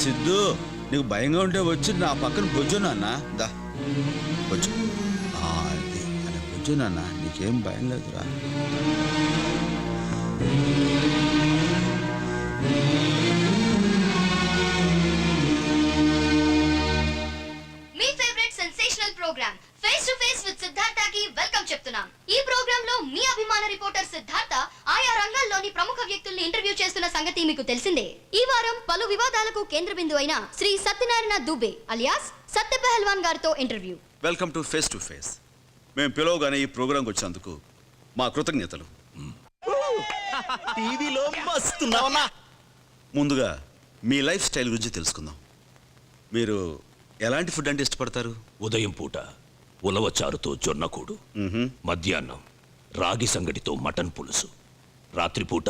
సిద్ధు, నీకు భయంగా ఉంటే వచ్చి నా పక్కన బొజ్జు నాన్న. దా బొజ్జు. అది అలా బొజ్జు నాన్న, నీకేం భయం లేదురా. మీ favourite sensational programme face to face with Siddhartha కి వెల్కమ్ చెప్తున్నాం. ఈ ప్రోగ్రామ్ లో మీ అభిమాన రిపోర్టర్ సిద్ధార్థ ఆయా రంగాల్లోని ప్రముఖ వ్యక్తుల్ని ఇంటర్వ్యూ చేస్తున్న సంగతి మీకు తెలిసిందే. ఈ వారం పలు వివాదాలకు కేంద్ర బిందువు అయిన శ్రీ సత్యనారాయణ దుబే అలియాస్ సత్య పెహల్వాన్ గారితో interview. Welcome to face to face. మేము పిలవగానే ఈ ప్రోగ్రాంకి వచ్చినందుకు మా కృతజ్ఞతలు. టీవీలో మస్తున్నావన్నా. ముందుగా మీ లైఫ్ స్టైల్ గురించి తెలుసుకుందాం. మీరు ఎలాంటి ఫుడ్ అంటే ఇష్టపడతారు? ఉదయం పూట ఉలవచారుతో జొన్నకూడు, మధ్యాహ్నం రాగి సంగటితో మటన్ పులుసు, రాత్రిపూట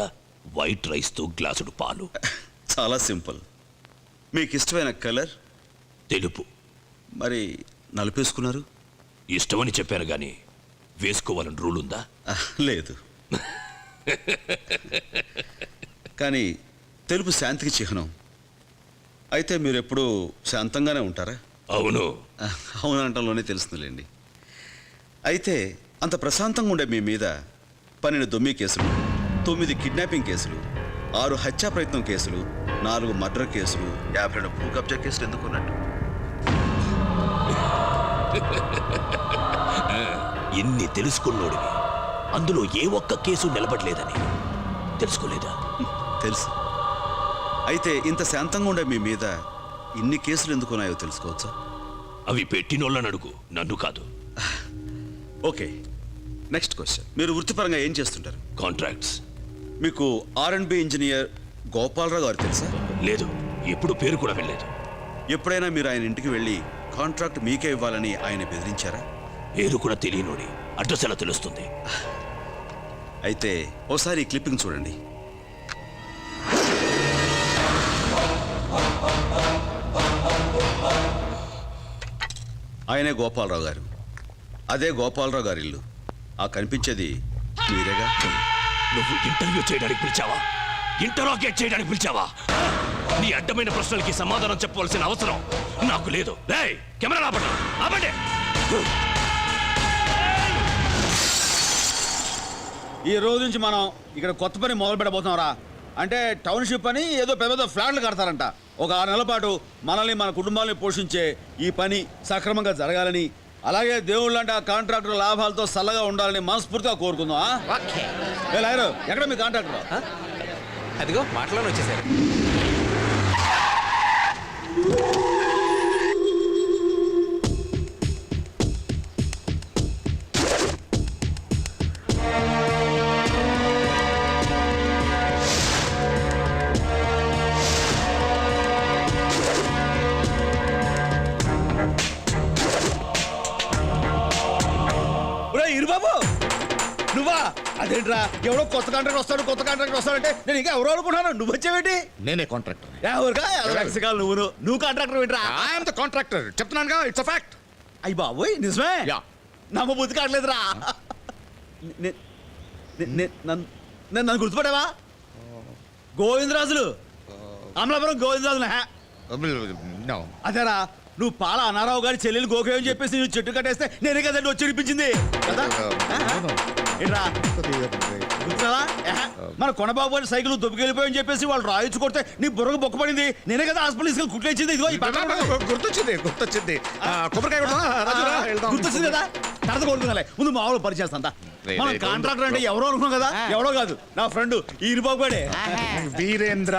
వైట్ రైస్తో గ్లాసుడు పాలు. చాలా సింపుల్. మీకు ఇష్టమైన కలర్? తెలుపు. మరి నలుపేసుకున్నారు? ఇష్టమని చెప్పాను గాని వేసుకోవాలని రూల్ ఉందా? లేదు. కానీ తెలుపు శాంతికి చిహ్నం. అయితే మీరు ఎప్పుడూ శాంతంగానే ఉంటారా? అవును. అవునంటంలోనే తెలుస్తుందిలేండి. అయితే అంత ప్రశాంతంగా ఉండే మీ మీద 12 దొమ్మి కేసులు, 9 కిడ్నాపింగ్ కేసులు, 6 హత్యా ప్రయత్నం కేసులు, 4 మర్డర్ కేసులు, 52 భూ కబ్జా కేసులు ఎందుకున్నట్టు? ఎన్ని తెలుసుకున్నోడివి, అందులో ఏ ఒక్క కేసు నిలబడలేదని తెలుసుకోలేదా? తెలుసు. అయితే ఇంత శాంతంగా ఉండే మీ మీద ఇన్ని కేసులు ఎందుకున్నాయో తెలుసుకోవచ్చా? అవి పెట్టినోళ్ళని అడుగు, నన్ను కాదు. Okay, next question. మీరు వృత్తిపరంగా ఏం చేస్తుంటారు? కాంట్రాక్ట్స్. మీకు R&B ఇంజనీర్ గోపాలరావు గారు తెలుసా? లేదు, ఎప్పుడు పేరు కూడా వెళ్ళలేదు. ఎప్పుడైనా మీరు ఆయన ఇంటికి వెళ్ళి కాంట్రాక్ట్ మీకే ఇవ్వాలని ఆయన బెదిరించారా? పేరు కూడా తెలియనోడి అడ్రస్ ఎలా తెలుస్తుంది? అయితే ఓసారి ఈ క్లిప్పింగ్ చూడండి. ఆయనే గోపాలరావు గారు. అదే గోపాలరావు గారి ఇల్లు. ఆ కనిపించేది మీరేగా? నువ్వు ఇంటర్వ్యూ చేయడానికి పిలిచావా? ఇంటరాగేట్ చేయడానికి పిలిచావా? నీ అడ్డమైన ప్రశ్నలకి సమాధానం చెప్పవలసిన అవసరం నాకు లేదు. రేయ్, కెమెరా ఆపండి. ఈ రోజు నుంచి మనం ఇక్కడ కొత్త పని మొదలు పెట్టబోతున్నారా? అంటే టౌన్షిప్ అని ఏదో పెద్ద ఫ్లాట్లు కడతారంట. ఒక 6 నెలల పాటు మనల్ని మన కుటుంబాలని పోషించే ఈ పని సక్రమంగా జరగాలని, అలాగే దేవుళ్ళు అంటే ఆ కాంట్రాక్టర్ లాభాలతో చల్లగా ఉండాలని మనస్ఫూర్తిగా కోరుకుందాం. లాయరు, ఎక్కడ మీ కాంట్రాక్టర్? అదిగో మాటలోనే వచ్చేసారు. ఇరుబాబు, నువ్వా? అదేంట్రా, ఎవడో కొత్త కాంట్రాక్టర్ వస్తాడంటే నేను ఇంకా ఎవరో అనుకున్నాను. నువ్వు వచ్చావేంటి? నేనే కాంట్రాక్టర్. నువ్వు కాంట్రాక్టర్ ఏంట్రా? I'm the contractor. చెప్తున్నానుగా, ఇట్స్ అ ఫ్యాక్ట్. అయ్యి బాబోయ్, నిజమే? యా. నమ్మ బుద్ధి కావట్లేదురా. నన్ను గుర్తుపట్టావా? గోవిందరాజులు, అమలాపురం గోవిందరాజులు. నో. అదేరా, నువ్వు పాల అనారావు గారి చెల్లెలు గోకేమని చెప్పేసి నువ్వు చెట్టు కట్టేస్తే నేనే కదండి వచ్చి ఇడిపించింది కదా? ఏంట్రా గుర్తురావా? మన కొనబాబు గారి సైకిల్ దొబ్బుకెళ్ళిపోయని చెప్పేసి వాళ్ళు రాయించు కొడితే నీ బుర్రకు బొక్కపడింది. నేనే కదా హాస్పిటల్ తీసుకెళ్ళి కుట్లేసింది. ఇదిగో గుర్తొచ్చింది. కొబ్బరికాయ గుర్తొచ్చింది కదా? కడత కొడుకున్నాలే. ముందు మామూలు పరిచేస్తా. మన కాంట్రాక్టర్ అంటే ఎవరో అనుకున్నాం కదా? ఎవరో కాదు, నా ఫ్రెండ్ ఈరుబాబు గాడే. వీరేంద్ర.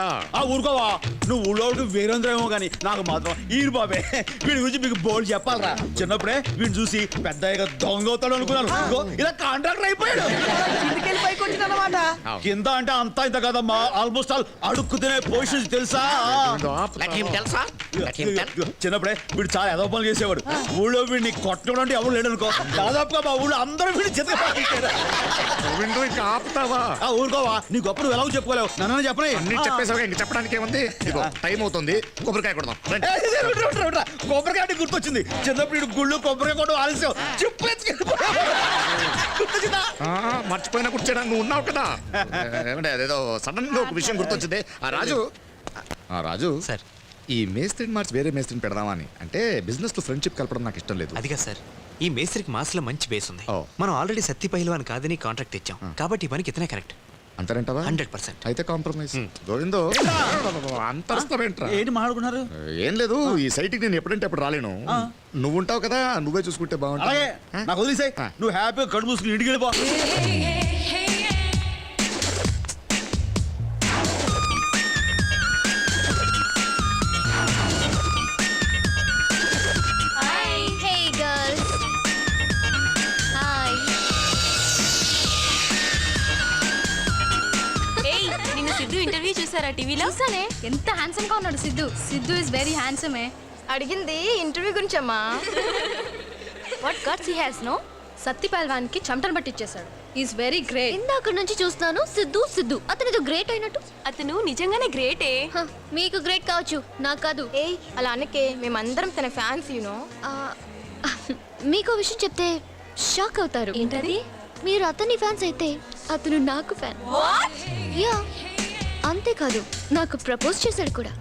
ఊరుకోవా, నువ్వు ఊళ్ళోకి వీరేంద్ర ఏమో కానీ నాకు మాత్రం ఈరుబాబే. వీడి గురించి మీకు బోల్డ్ చెప్పాలరా. చిన్నప్పుడే వీడిని చూసి పెద్దగా దొంగ అవుతాడు అనుకున్నాను. ఇలా కాంట్రాక్టర్ అయిపోయాడు. కింద అంటే అంతా ఇంత కదమ్మా, ఆల్మోస్ట్ ఆల్ అడుక్కు తినే పొజిషన్ తెలుసా? చిన్నప్పుడే వీడు చాలా ఎదో పనులు చేసేవాడు. ఊళ్ళో వీడిని కొట్టడం అంటే ఎవరు లేడు అనుకో. దాదాపుగా మా ఊళ్ళో అందరూ వీడిని ఊరుకోవా, నీ గొప్ప నువ్వు ఎలా చెప్పుకోలేవు. నన్ను చెప్పలే. చెప్పేసా, ఇంక చెప్పడానికి ఏముంది? టైం అవుతుంది, కొబ్బరికాయ కొడదాం. కొబ్బరికాయ అంటే గుర్తొచ్చింది. చిన్నప్పుడు గుళ్ళు కొబ్బరికాయ కొట్టడం ఆలస్యం. మర్చిపోయినా కూర్చోడానికి నువ్వు ఉన్నావు కదా. ఏమంటే అదేదో సడన్ గా ఒక విషయం గుర్తొచ్చింది. ఆ రాజు సార్, ఈ మేస్త్రిని మార్చి వేరే మేస్త్రిని పెడదామా అని. అంటే బిజినెస్ లో ఫ్రెండ్షిప్ కలపడం నాకు ఇష్టం లేదు. అదిగా సార్, ఈ మేస్త్రికి మాస్లో మంచి బేస్ ఉంది. ఓ. మనం ఆల్రెడీ సత్తి పైల్వాన్ కాదని కాంట్రాక్ట్ ఇచ్చాం, కాబట్టి ఈ పనికి ఇతనే కరెక్ట్. అంటారంటావా? 100%. అయితే కాంప్రమైజ్. గోవిందో అంతరస్తావేంట్రా? ఏంటి మాట్లాడుకున్నారు? ఏం లేదు, ఈ సైట్కి నేను ఎప్పుడంటే అప్పుడు రాలేను. నువ్వు ఉంటావు కదా, నువ్వే చూసుకుంటే అలాగే బాగుంటుంది. నాకు వదిలేసాయి. ఆ. నువ్వు హ్యాపీగా కడుపు మూసుకుని ఇంటికి వెళ్ళిపో. Hey girls, hi. ఏయ్, నిన్ను సిద్ధు ఇంటర్వ్యూ చూసారా టీవీలో? చూసానే, ఎంత హ్యాండ్సమ్ గా ఉన్నాడు Siddhu. Siddhu is very handsome. అడిగింది ఇంటర్వ్యూ గురించమ్మా. What guts he has no. Satti Pailwan కి చెమటను పట్టించేశాడు. Is very great. ఇందాక నుంచి చూస్తున్నాను సిద్ధు సిద్ధు, అతను ఏదో గ్రేట్ అయినట్టు. అతను నిజంగానే గ్రేటే. మీకు గ్రేట్ కావచ్చు, నాకు కాదు. ఏయ్, అలా అనకే, మేమందరం తన ఫ్యాన్స్ యూనో. మీకు విషయం చెప్తే షాక్ అవుతారు. ఏంటది? మీరు అతని ఫ్యాన్స్ అయితే అతను నాకు ఫ్యాన్. యా, అంతేకాదు నాకు ప్రపోజ్ చేశాడు కూడా.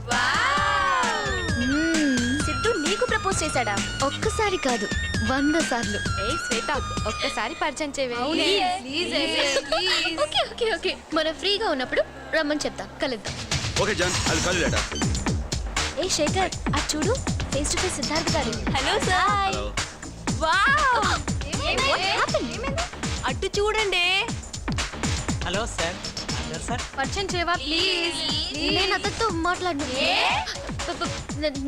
సిద్ధు నీకు ప్రపోజ్ చేశాడా? ఒక్కసారి కాదు, 100 సార్లు. ఏయ్ శ్వేత, ఒక్కసారి పరిచయం చేయవే. ఓకే ఓకే ఓకే, మనం ఫ్రీగా ఉన్నప్పుడు రమ్మని చెప్తాం, కలుద్దాం. ఓకే జాన్, అది కాదు లేట. ఏ శేఖర్, అది చూడు, ఫేస్ టు ఫేస్ సిద్ధార్థ్ గారు. Hello sir. Wow, What happened? అటు చూడండి. Hello sir. సార్ పరిచయం చేయవా ప్లీజ్? నేను అతనితో మాట్లాడను.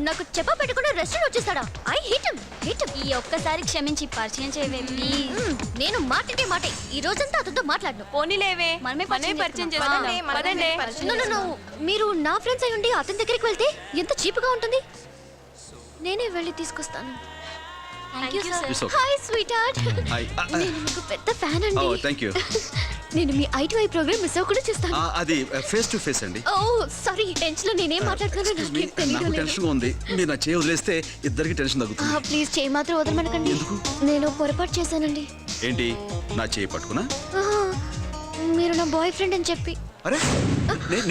నాకు చెప్ప పెట్టకుండా రెస్టారెంట్ వచ్చేసాడా? I hate him. ఈ ఒక్కసారి క్షమించి పరిచయం చేయవే ప్లీజ్. నేను మాటంటే మాటే, ఈ రోజంతా అతనితో మాట్లాడను. పోనీలేవే, మనమే పరిచయం చేస్తాం. పదండి. No, మీరు నా ఫ్రెండ్స్ అయి ఉండి అతని దగ్గరికి వెళ్తే ఎంత చీప్గా ఉంటుంది. నేనే వెళ్ళి తీసుకొస్తాను. Thank you sir. It's okay. Hi sweet heart. Hi. నేను మీకు పెద్ద ఫ్యాన్ అండి. Oh, thank you. నేను మీ ఐ ప్రోగ్రామ్ మిస్ అవ్వకుండా చూస్తాను. అది ఫేస్ టు ఫేస్ అండి. ఓ సారీ, టెన్షన్ లో నేనేం మాట్లాడుతున్నానో నాకేం నాకు తెలియడం లేదు. టెన్షన్ ఉంది. మీరు నా చేయి వదిలేస్తే ఇద్దరికి టెన్షన్ తగ్గుతుంది. ప్లీజ్ చేయి మాత్రం వదలమనకండి. నేను పొరపాటు చేశానండి. ఏంటి, నా చేయి పట్టుకున్నా? ఆహా, మీరు నా బాయ్ ఫ్రెండ్ అని చెప్పి. అరే,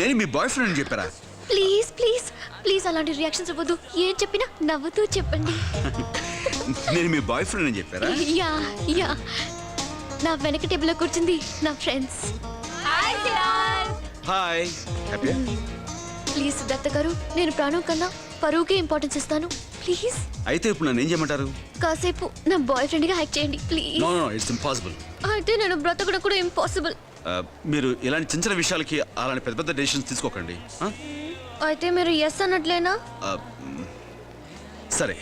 నేను మీ బాయ్ ఫ్రెండ్ అని చెప్పారా? ప్లీజ్ ప్లీజ్ ప్లీజ్ అలాంటి రియాక్షన్స్ ఇవ్వద్దు. ఏం చెప్పినా నవ్వుతూ చెప్పండి. నేను మీ బాయ్ ఫ్రెండ్ అని చెప్పారా? యా యా, నా వెనక టేబుల్ లో కూర్చుంది నా friends. Hi, happy. Please Siddhartha గారు, నేను ప్రాణం కన్నా పరువుకే ఇంపార్టెన్స్ ఇస్తాను. ప్లీజ్ అయితే ఇప్పుడు నన్ను ఏం చేయమంటారు? కాసేపు నా బాయ్ ఫ్రెండ్ గా యాక్ట్ చేయండి ప్లీజ్. No it's impossible. అయితే నేను బ్రతకడం కూడా ఇంపాసిబుల్. మీరు ఇలాంటి చిన్న చిన్న విషయాలకి అలాంటి పెద్ద పెద్ద డెసిషన్స్ తీసుకోకండి. అయితే మీరు ఎస్ అన్నట్లేనా? సరే.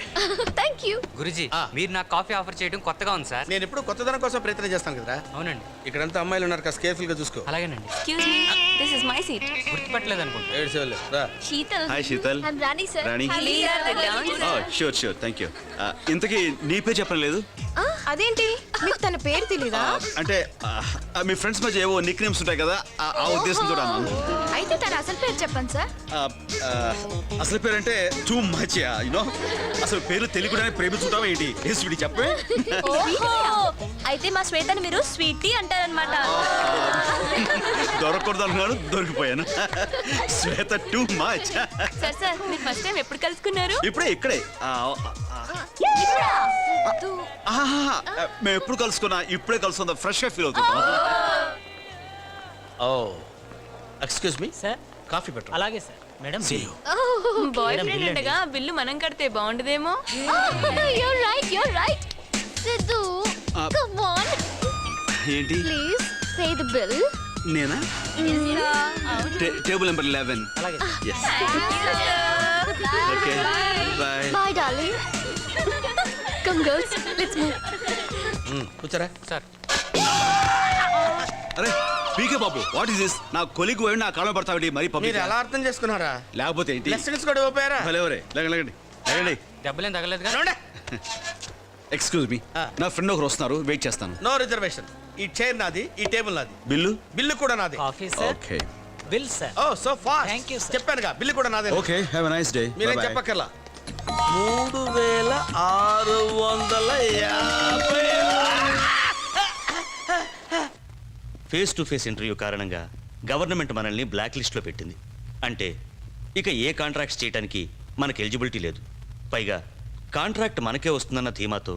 Thank you. గురుజీ, మీరు నాకు కాఫీ ఆఫర్ చేయడం కొత్తగా ఉంది సార్. నేను ఎప్పుడు కొత్తదనం కోసం ప్రయత్నం చేస్తాను కదరా. అవునండి, ఇక్కడంతా అమ్మాయిలు ఉన్నారు, కాస్త కేర్ఫుల్ గా చూసుకో. అలాగేనండి. Excuse me, this is my seat. గుర్తుపట్టలేదు అనుకుంటా. ఏడ్చేవాళ్ళు రా. Sheetal. Hi Sheetal. I'm Rani sir. Rani. Sure thank you. ఇంతకీ నీ పేరు చెప్పలేదు? అదేంటి, మీకు తన పేరు తెలీదా? అంటే మీ ఫ్రెండ్స్ మధ్య ఏవో నిక్ నేమ్స్ ఉంటాయి కదా, ఆ ఉద్దేశంతో అన్నాను. అయితే తన అసలు పేరు చెప్పండి సార్. అసలు పేరు అంటే టూ మచ్ యూనో. అసలు పేరు తెలియకుండానే ప్రేమించుంటావా ఏంటి? ఏ స్వీటీ చెప్పే. అయితే మా శ్వేతని మీరు స్వీటీ అంటారనమాట. దొరకకూడదు అనుకున్నాను, దొరికిపోయాను. శ్వేత టూ మచ్. సార్ సార్, మీరు ఫస్ట్ టైం ఎప్పుడు కలుసుకున్నారు? ఇక్కడే మేము ఎప్పుడు కలుసుకున్నా ఇప్పుడే కలుసుకుందాం, ఫ్రెష్ గా ఫీల్ అవుతుంది. ఓ ఎక్స్క్యూజ్ మీ సార్, కాఫీ పెట్టు. అలాగే సార్. మేడం, బాయ్ ఫ్రెండ్ ఉండగా బిల్లు మనం కడితే బాగుండదేమో. You're right. Siddhu, come on. ఏంటి? Please pay the bill. నేనా? Table number 11. అలాగే. Yes. Okay. Bye. Bye, darling. Come, girls. Let's move. కూర్చోరా. సార్, అరే పీకే బాబు, వాట్ ఇస్ దిస్? నా కొలిగ్ పోయి నా కాలం పడతావిటి మరి మీరు పబ్లిక్. ఎలా అర్థం చేసుకున్నారా? లేకపోతే ఏంటి? లెసన్స్ కూడా ఓపారా? భలేవరే, లేకండి. దెబ్బలేం తగలేదుగా? ఎక్స్క్యూజ్ మీ, నా ఫ్రెండ్ ఒకరు వస్తున్నారు, వెయిట్ చేస్తాను. No reservation. ఈ చైర్ నాది, ఈ టేబుల్ నాది, బిల్లు? బిల్లు కూడా నాది. Coffee sir. Okay. Bill sir. Oh so fast. Thank you, sir. చెప్పానుగా, బిల్లు కూడా నాదే. Okay, have a nice day. మీరేం చెప్పక్కర్లా. 3650. ఫేస్ టు ఫేస్ ఇంటర్వ్యూ కారణంగా గవర్నమెంట్ మనల్ని బ్లాక్ లిస్ట్లో పెట్టింది. అంటే ఇక ఏ కాంట్రాక్ట్స్ చేయడానికి మనకు ఎలిజిబిలిటీ లేదు. పైగా కాంట్రాక్ట్ మనకే వస్తుందన్న ధీమాతో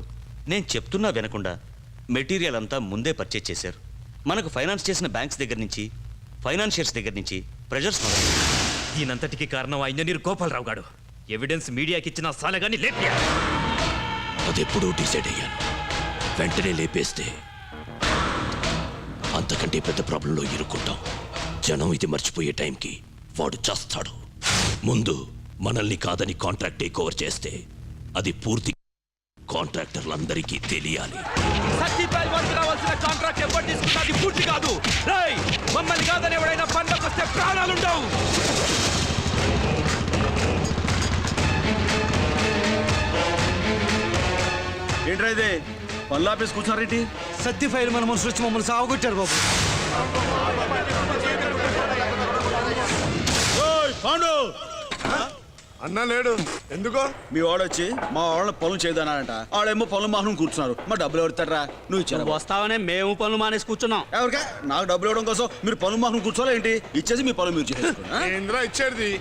నేను చెప్తున్నా వినకుండా మెటీరియల్ అంతా ముందే పర్చేజ్ చేశారు. మనకు ఫైనాన్స్ చేసిన బ్యాంక్స్ దగ్గర నుంచి, ఫైనాన్షియర్స్ దగ్గర నుంచి ప్రెజర్స్ మొదలు. దీనంతటికి కారణం ఆ ఇంజనీర్ గోపాలరావు గాడు. ఎవిడెన్స్ మీడియాకి ఇచ్చిన సాలగాని లేపా. అదెప్పుడూ డిసైడ్ అయ్యాను. వెంటనే లేపేస్తే అంతకంటే పెద్ద ప్రాబ్లంలో ఇరుక్కుంటాం. జనం ఇది మర్చిపోయే టైంకి వాడు చేస్తాడు. ముందు మనల్ని కాదని కాంట్రాక్ట్ టేక్ ఓవర్ చేస్తే అది పూర్తి కాంట్రాక్టర్లందరికీ తెలియాలి. రావాల్సిన కాంట్రాక్ట్ ఎప్పుడు తీసుకున్నది పూర్తి కాదు. మమ్మల్ని కాదని ఎవడైనా పనులకు వస్తే ప్రాణాలుండవు. ఏంట్రా ఇది పనులు ఆపేసి కూర్చున్నారేంటి? సత్య ఫైల్ మన మనుషులు వచ్చి మమ్మల్ని సాగుకొచ్చారు బాబు. పాండు అన్నా లేడు ఎందుకో మీ వాడు వచ్చి మా వాళ్ళ పనులు చేయదన్నారంట. వాళ్ళేమో పనులు మాత్రం కూర్చున్నారు. మా డబ్బులు ఎవరితారా? నువ్వు ఇచ్చారు. వస్తావనే మేము పనులు మానేసి కూర్చున్నాం. ఎవరికా? నాకు డబ్బులు ఇవ్వడం కోసం మీరు పనులు మాత్రం కూర్చోవాలి ఏంటి? ఇచ్చేసి మీ పనులు మీరు చేసుకోండి. ఏంద్రా ఇచ్చేది?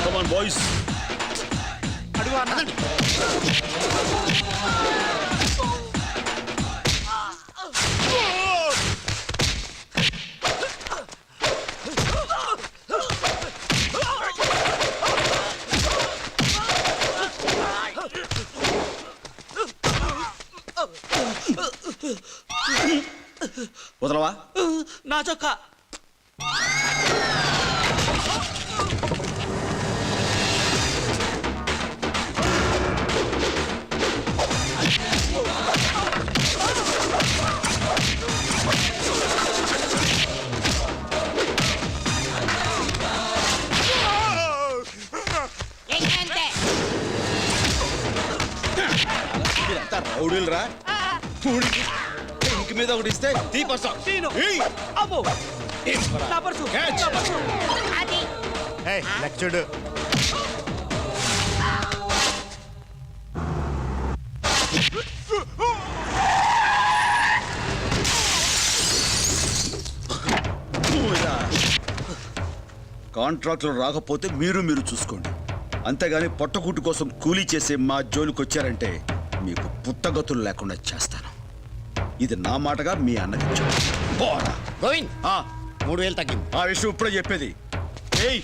Come on, boys. వదలవా? నా చొక్కా. మీరంతా రౌడీలు రా. ఇంక మీద ఒకటి ఇస్తే తీపస్తా. లెక్చర్డ్ కాంట్రాక్టులు రాకపోతే మీరు చూసుకోండి. అంతేగాని పొట్టకూటి కోసం కూలీ చేసే మా జోలికి వచ్చారంటే మీకు పుట్టగతులు లేకుండా చేస్తాను. ఇది నా మాటగా మీ అన్నకి గోవింద్ 3000 తగ్గింది. ఆ విషయం ఇప్పుడే చెప్పేది. ఏయ్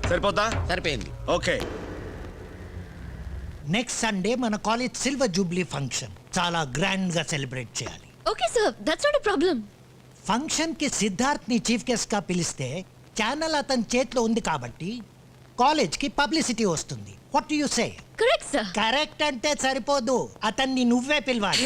సరిపోద్దా? సరిపోయింది. ఓకే. నెక్స్ట్ సండే మన కాలేజ్ సిల్వర్ జూబ్లీ ఫంక్షన్ చాలా గ్రాండ్ గా సెలబ్రేట్ చేయాలి. Okay sir, that's not a problem. Function కి సిద్ధార్థ్ ని చీఫ్ గెస్ట్ గా పిలిస్తే ఛానల్ అతని చేతిలో ఉంది కాబట్టి కాలేజ్ కి పబ్లిసిటీ వస్తుంది. What do you say? Correct sir. Correct అంటే సరిపోదు, అతన్ని నువ్వే పిలవాలి.